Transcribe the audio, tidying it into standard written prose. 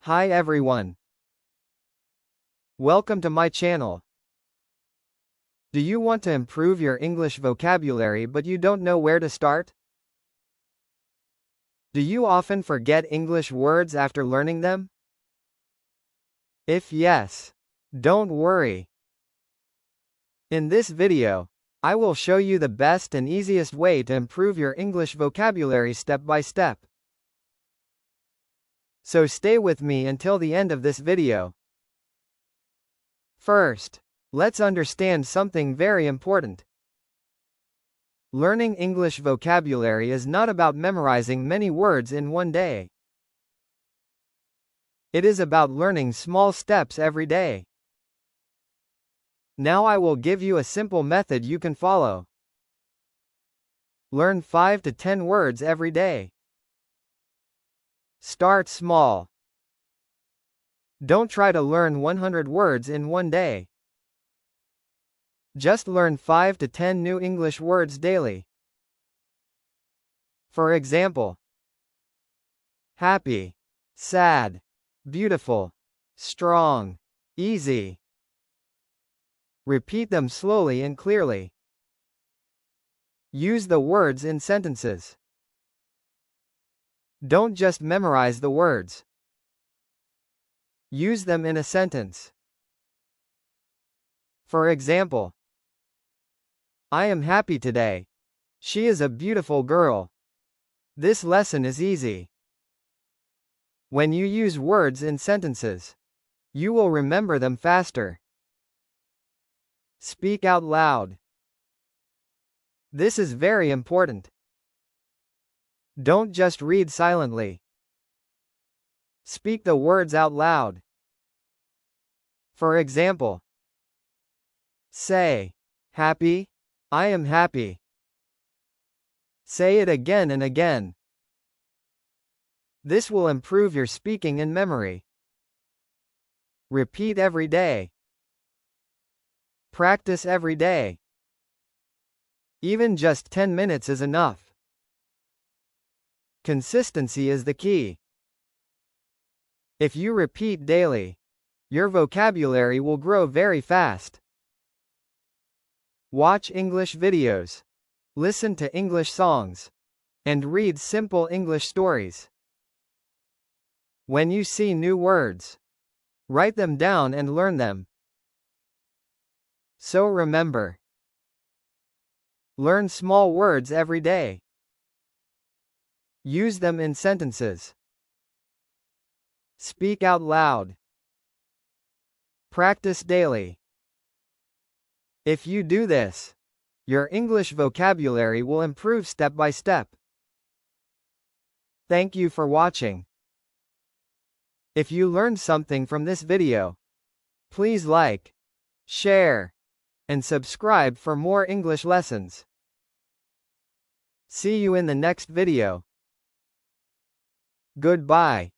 Hi everyone. Welcome to my channel. Do you want to improve your English vocabulary but you don't know where to start? Do you often forget English words after learning them? If yes, don't worry. In this video, I will show you the best and easiest way to improve your English vocabulary step by step. So stay with me until the end of this video. First, let's understand something very important. Learning English vocabulary is not about memorizing many words in one day. It is about learning small steps every day. Now I will give you a simple method you can follow. Learn 5 to 10 words every day. Start small. Don't try to learn 100 words in one day. Just learn 5 to 10 new English words daily. For example, happy, sad, beautiful, strong, easy. Repeat them slowly and clearly. Use the words in sentences. Don't just memorize the words. Use them in a sentence. For example, I am happy today. She is a beautiful girl. This lesson is easy. When you use words in sentences, you will remember them faster. Speak out loud. This is very important. Don't just read silently. Speak the words out loud. For example, say, happy, I am happy. Say it again and again. This will improve your speaking and memory. Repeat every day. Practice every day. Even just 10 minutes is enough. Consistency is the key. If you repeat daily, your vocabulary will grow very fast. Watch English videos, listen to English songs, and read simple English stories. When you see new words, write them down and learn them. So remember, learn small words every day. Use them in sentences. Speak out loud. Practice daily. If you do this, your English vocabulary will improve step by step. Thank you for watching. If you learned something from this video, please like, share, and subscribe for more English lessons. See you in the next video. Goodbye.